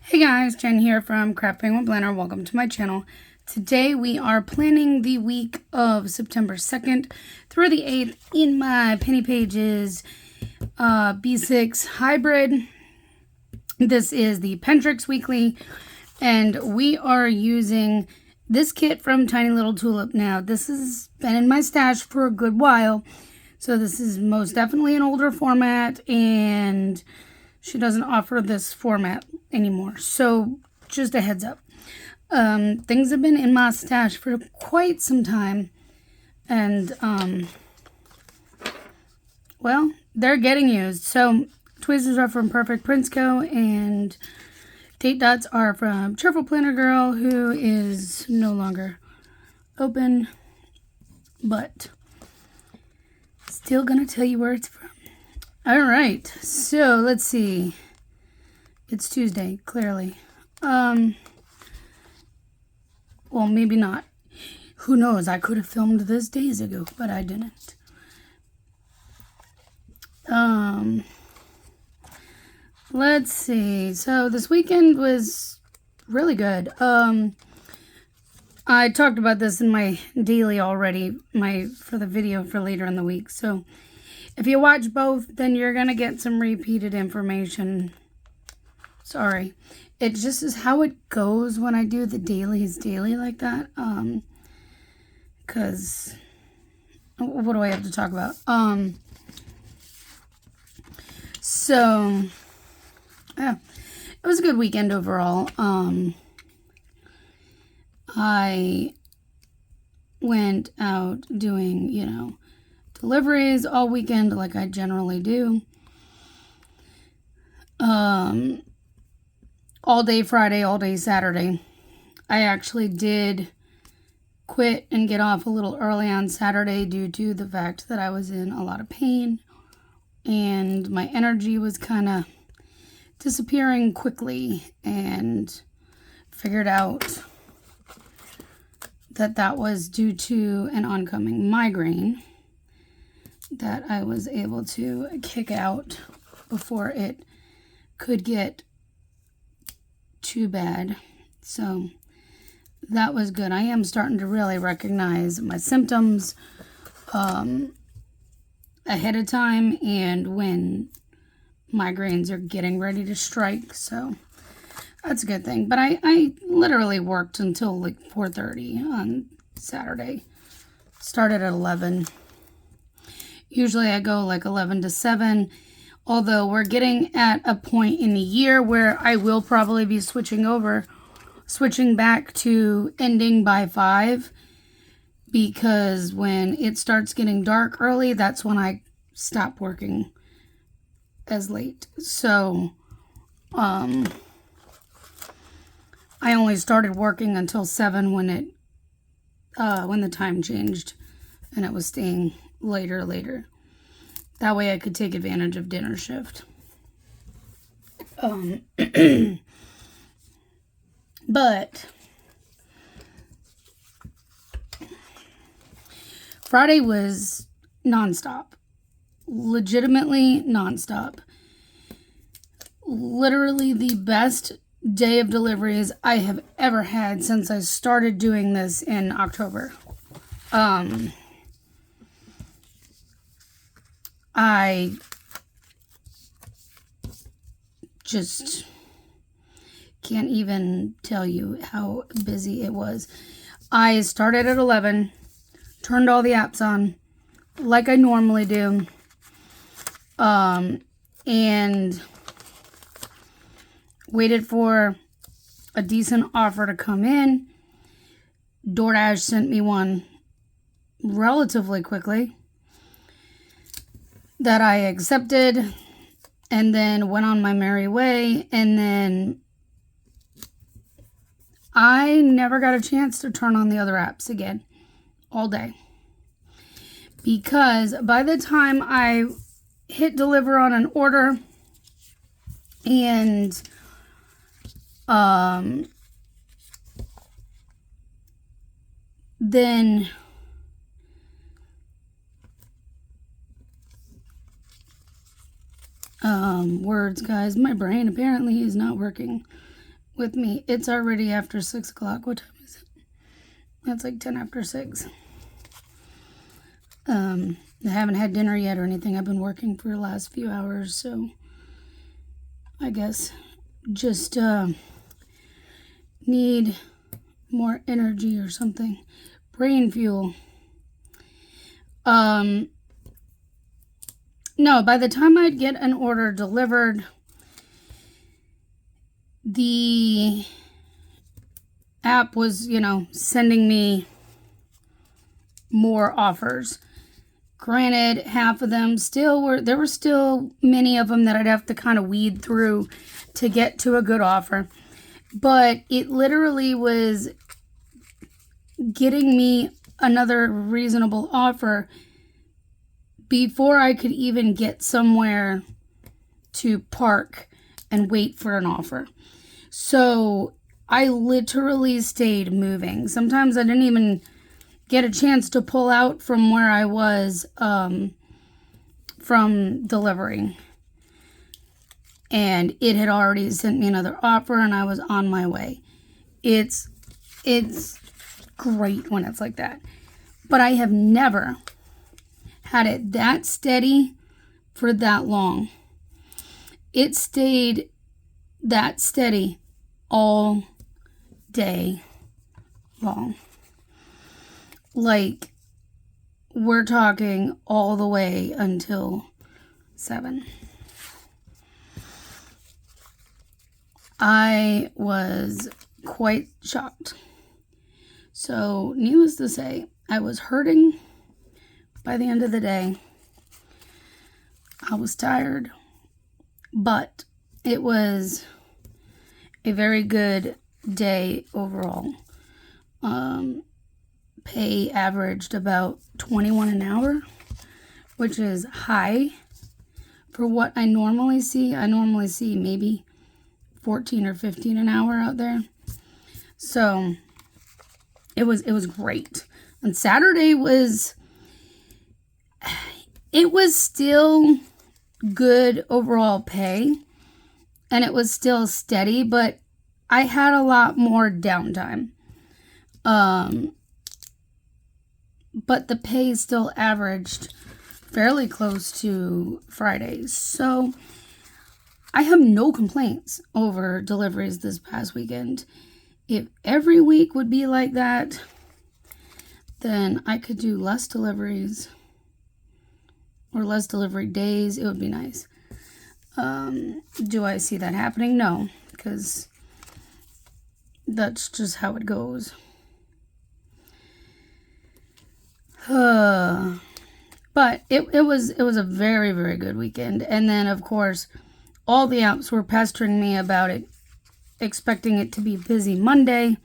Hey guys, Jen here from Cheerful Planner. Welcome to my channel. Today we are planning the week of September 2nd through the 8th in my Penny Pages B6 hybrid. This is the Pentrix weekly, and we are using this kit from Tiny Little Tulip. Now, this has been in my stash for a good while, so this is most definitely an older format, and she doesn't offer this format anymore. So just a heads up. Things have been in my stash for quite some time. And, well, they're getting used. So tweezers are from Perfect Prints Co. And date dots are from Cheerful Planner Girl, who is no longer open. But still gonna tell you where it's from. Alright, so let's see. It's Tuesday, clearly. Well, maybe not. Who knows? I could have filmed this days ago, but I didn't. Let's see. So this weekend was really good. I talked about this in my daily already, for the video for later in the week. So if you watch both, then you're going to get some repeated information. Sorry. It just is how it goes when I do the dailies daily like that. Because what do I have to talk about? So, yeah, it was a good weekend overall. I went out doing, deliveries all weekend like I generally do. All day Friday, all day Saturday. I actually did quit and get off a little early on Saturday due to the fact that I was in a lot of pain and my energy was kind of disappearing quickly, and figured out that that was due to an oncoming migraine that I was able to kick out before it could get too bad. So that was good. I am starting to really recognize my symptoms ahead of time and when migraines are getting ready to strike. So that's a good thing. But I literally worked until like 4:30 on Saturday. Started at 11. Usually I go like 11 to 7. Although we're getting at a point in the year where I will probably be switching back to ending by 5. Because when it starts getting dark early, that's when I stop working as late. So, I only started working until 7 when the time changed and it was staying later. That way I could take advantage of dinner shift. But Friday was nonstop. Legitimately nonstop. Literally the best day of deliveries I have ever had since I started doing this in October. I just can't even tell you how busy it was. I started at 11, turned all the apps on like I normally do, and waited for a decent offer to come in. DoorDash sent me one relatively quickly that I accepted, and then went on my merry way. And then I never got a chance to turn on the other apps again all day, because by the time I hit deliver on an order and then words, guys. My brain apparently is not working with me. It's already after 6 o'clock. What time is it? It's like 10 after 6. I haven't had dinner yet or anything. I've been working for the last few hours, so I guess just need more energy or something. Brain fuel. No, by the time I'd get an order delivered, the app was, sending me more offers. Granted, half of them there were still many of them that I'd have to kind of weed through to get to a good offer. But it literally was getting me another reasonable offer before I could even get somewhere to park and wait for an offer. So I literally stayed moving. Sometimes I didn't even get a chance to pull out from where I was from delivering. And it had already sent me another offer and I was on my way. It's great when it's like that. But I have never had it that steady for that long. It stayed that steady all day long. Like, we're talking all the way until 7. I was quite shocked. So, needless to say, I was hurting by the end of the day. I was tired, but it was a very good day overall. Pay averaged about $21 an hour, which is high for what I normally see. I normally see maybe $14 or $15 an hour out there. So it was great. And Saturday was still good overall pay, and it was still steady, but I had a lot more downtime. But the pay still averaged fairly close to Fridays. So I have no complaints over deliveries this past weekend. If every week would be like that, then I could do less deliveries or less delivery days. It would be nice. Do I see that happening? No, because that's just how it goes. But it was a very, very good weekend. And then, of course, all the apps were pestering me about it, expecting it to be busy Monday,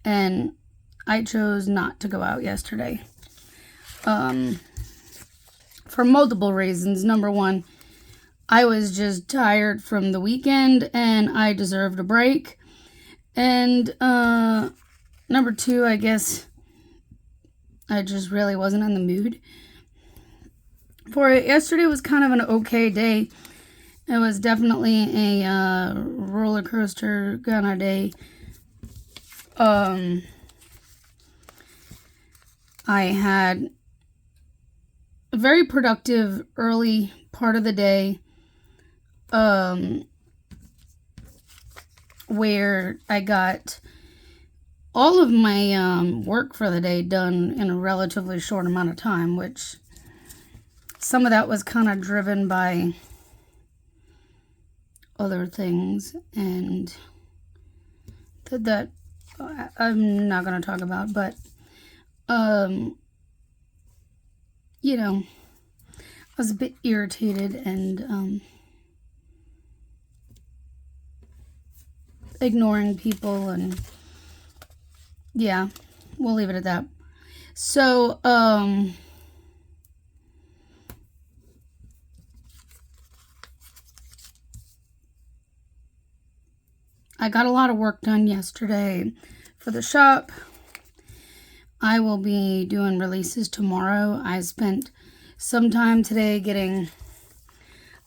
and I chose not to go out yesterday. For multiple reasons. Number one, I was just tired from the weekend, and I deserved a break. And number two, I guess I just really wasn't in the mood for it. Yesterday was kind of an okay day. It was definitely a roller coaster kind of day. I had a very productive early part of the day, where I got all of my work for the day done in a relatively short amount of time, which some of that was kind of driven by other things, and that I'm not going to talk about, but I was a bit irritated and ignoring people, and yeah, we'll leave it at that. So I got a lot of work done yesterday for the shop. I will be doing releases tomorrow. I spent some time today getting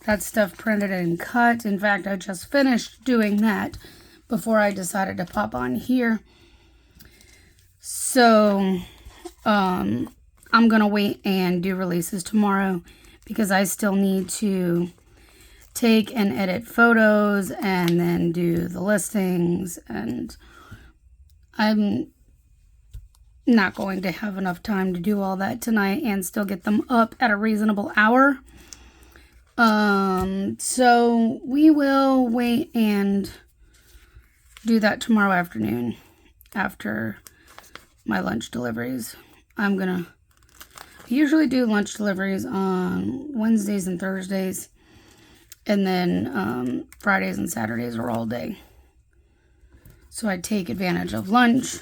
that stuff printed and cut. In fact, I just finished doing that before I decided to pop on here. So I'm gonna wait and do releases tomorrow because I still need to take and edit photos and then do the listings, and I'm not going to have enough time to do all that tonight and still get them up at a reasonable hour. So we will wait and do that tomorrow afternoon after my lunch deliveries. I usually do lunch deliveries on Wednesdays and Thursdays, and then Fridays and Saturdays are all day. So I take advantage of lunch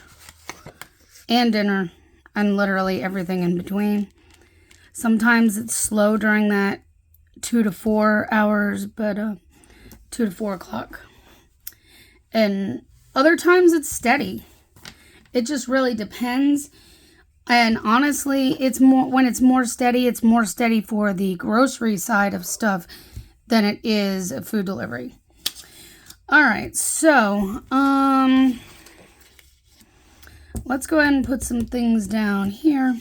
and dinner and literally everything in between. Sometimes it's slow during that 2 to 4 hours, but 2 to 4 o'clock. And other times it's steady. It just really depends. And honestly, when it's more steady for the grocery side of stuff than it is a food delivery. All right, so let's go ahead and put some things down here.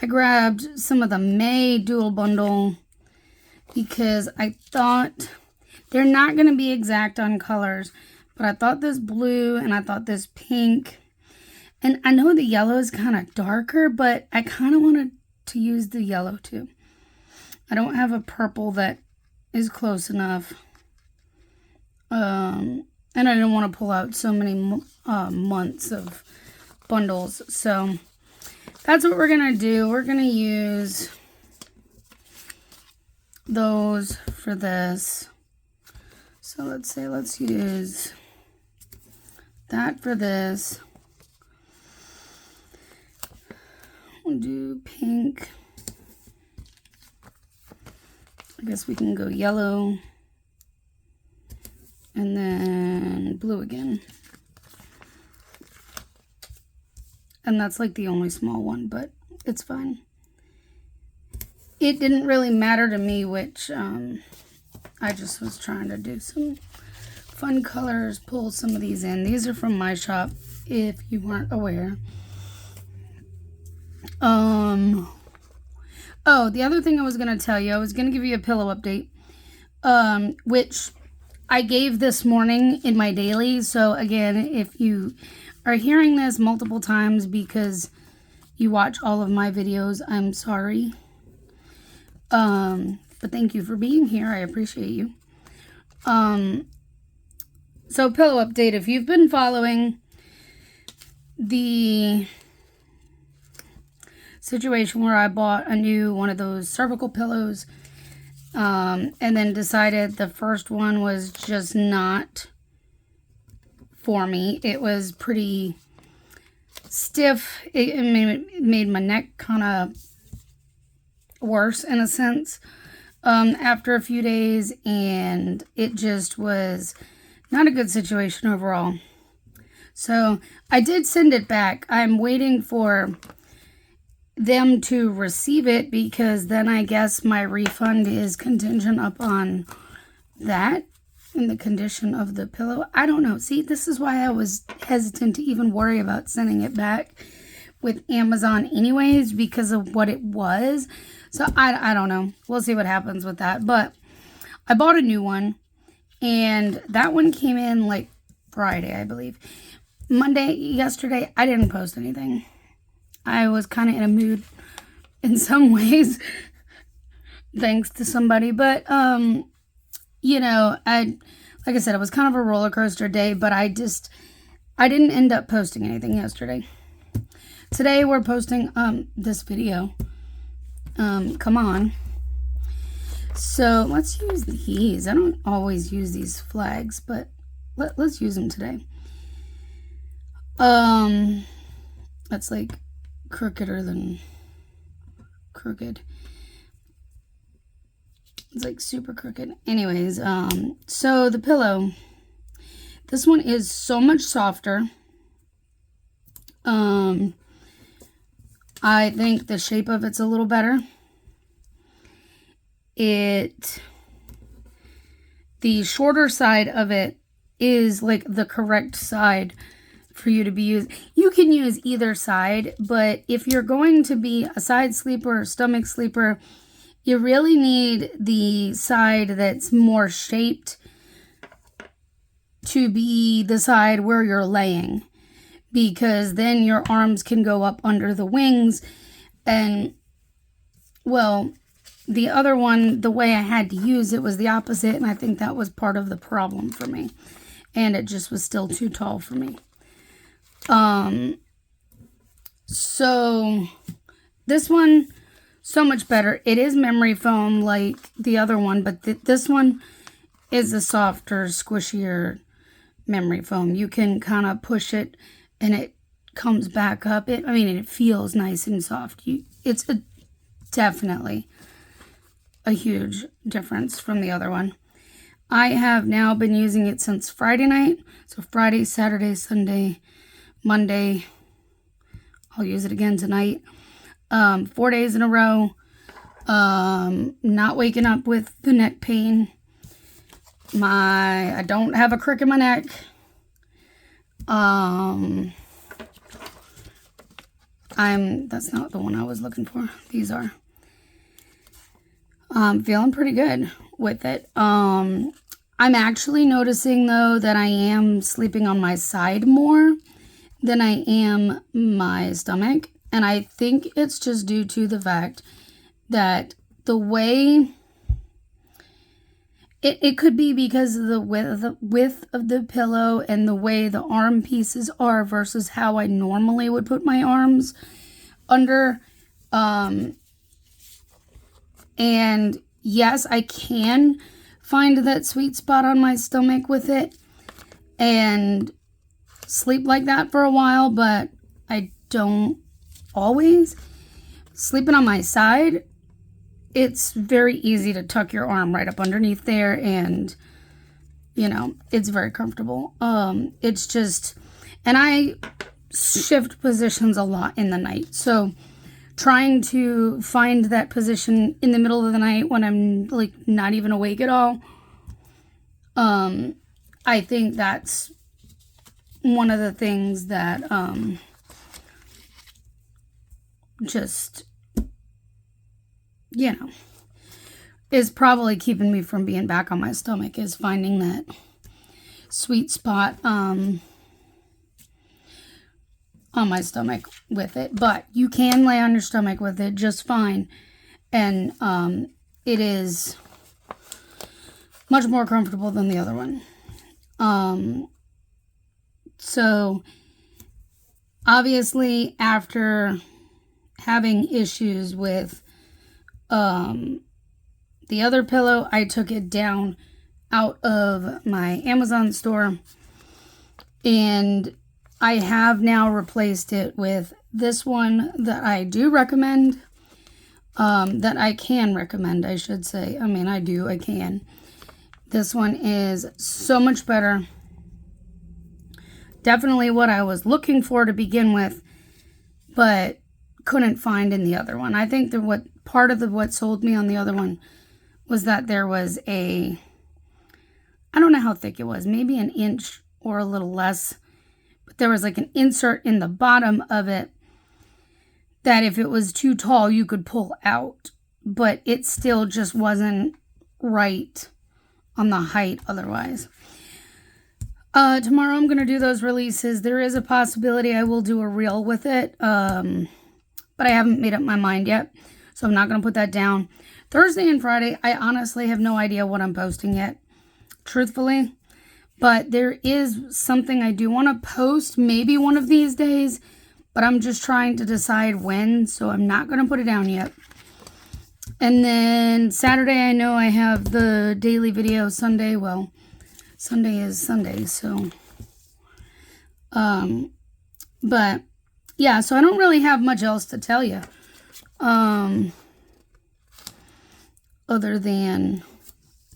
I grabbed some of the May dual bundle because I thought they're not going to be exact on colors, but I thought this blue and I thought this pink, and I know the yellow is kind of darker, but I kind of wanted to use the yellow too. I don't have a purple that is close enough. And I didn't want to pull out so many months of bundles. So that's what we're going to do. We're going to use those for this. So let's use that for this. We'll do pink. I guess we can go yellow. And then blue again. And that's like the only small one, but it's fine. It didn't really matter to me which, I just was trying to do some fun colors, pull some of these in. These are from my shop, if you weren't aware. Oh, the other thing I was going to tell you, I was going to give you a pillow update, which I gave this morning in my daily. So again, if you are hearing this multiple times because you watch all of my videos, I'm sorry. But thank you for being here. I appreciate you. So pillow update. If you've been following the situation where I bought a new one of those cervical pillows, and then decided the first one was just not for me. It was pretty stiff. It made my neck kind of worse in a sense after a few days, and it just was not a good situation overall. So I did send it back. I'm waiting for them to receive it because then I guess my refund is contingent upon that and the condition of the pillow. I don't know. See, this is why I was hesitant to even worry about sending it back with Amazon anyways, because of what it was. So I don't know. We'll see what happens with that. But I bought a new one, and that one came in like Friday, I believe. Yesterday, I didn't post anything. I was kind of in a mood in some ways, thanks to somebody. But, you know, like I said, it was kind of a roller coaster day, but I didn't end up posting anything yesterday. Today, we're posting, this video. Come on. So, let's use these. I don't always use these flags, but let's use them today. That's like crookeder than crooked. It's like super crooked. Anyways, so the pillow, this one is so much softer. I think the shape of it's a little better. The shorter side of it is like the correct side for you to be used. You can use either side, but if you're going to be a side sleeper or stomach sleeper, you really need the side that's more shaped to be the side where you're laying, because then your arms can go up under the wings. And well, the other one, the way I had to use it was the opposite, and I think that was part of the problem for me, and it just was still too tall for me. So this one, so much better. It is memory foam like the other one, but this one is a softer, squishier memory foam. You can kind of push it and it comes back up. It feels nice and soft. It's definitely a huge difference from the other one. I have now been using it since Friday night. So Friday, Saturday, Sunday, Monday. I'll use it again tonight. 4 days in a row. Not waking up with the neck pain. I don't have a crick in my neck. That's not the one I was looking for. These are. I'm feeling pretty good with it. I'm actually noticing though that I am sleeping on my side more than I am my stomach. And I think it's just due to the fact that the way it could be because of the width of the pillow and the way the arm pieces are versus how I normally would put my arms under. And yes, I can find that sweet spot on my stomach with it and sleep like that for a while, but I don't always. Sleeping on my side, it's very easy to tuck your arm right up underneath there, and it's very comfortable. It's just, and I shift positions a lot in the night, so trying to find that position in the middle of the night when I'm like not even awake at all, I think that's one of the things that just is probably keeping me from being back on my stomach, is finding that sweet spot on my stomach with it. But you can lay on your stomach with it just fine, and it is much more comfortable than the other one. So obviously after having issues with the other pillow, I took it down out of my Amazon store, and I have now replaced it with this one that I do recommend, that I can recommend, I should say. I can. This one is so much better. Definitely what I was looking for to begin with, but couldn't find in the other one. I think that what sold me on the other one was that there was I don't know how thick it was, maybe an inch or a little less, but there was like an insert in the bottom of it that if it was too tall, you could pull out, but it still just wasn't right on the height otherwise. Tomorrow I'm going to do those releases. There is a possibility I will do a reel with it, but I haven't made up my mind yet, so I'm not going to put that down. Thursday and Friday, I honestly have no idea what I'm posting yet, truthfully. But there is something I do want to post maybe one of these days, but I'm just trying to decide when, so I'm not going to put it down yet. And then Saturday, I know I have the daily video. Sunday, well, Sunday is Sunday, so. But, yeah, so I don't really have much else to tell you. Other than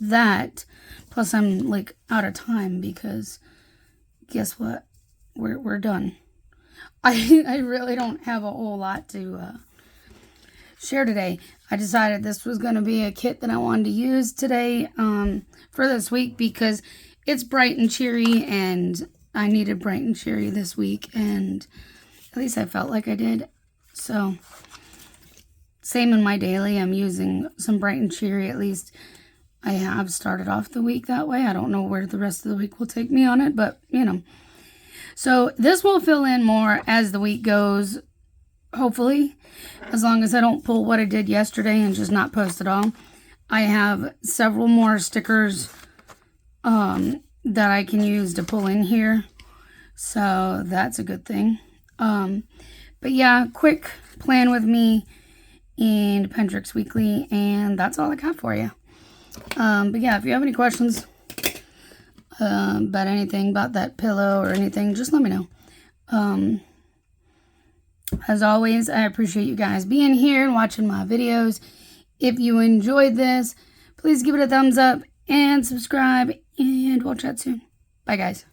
that. Plus, I'm like out of time because guess what? We're done. I really don't have a whole lot to share today. I decided this was going to be a kit that I wanted to use today for this week because it's bright and cheery, and I needed bright and cheery this week, and at least I felt like I did. So, same in my daily. I'm using some bright and cheery. At least I have started off the week that way. I don't know where the rest of the week will take me on it, but, you know. So, this will fill in more as the week goes, hopefully, as long as I don't pull what I did yesterday and just not post it all. I have several more stickers that I can use to pull in here, so that's a good thing. But yeah, quick plan with me and Pentrix Weekly, and that's all I got for you. But yeah, if you have any questions about anything, about that pillow or anything, just let me know. As always, I appreciate you guys being here and watching my videos. If you enjoyed this, please give it a thumbs up and subscribe, and we'll chat soon. Bye, guys.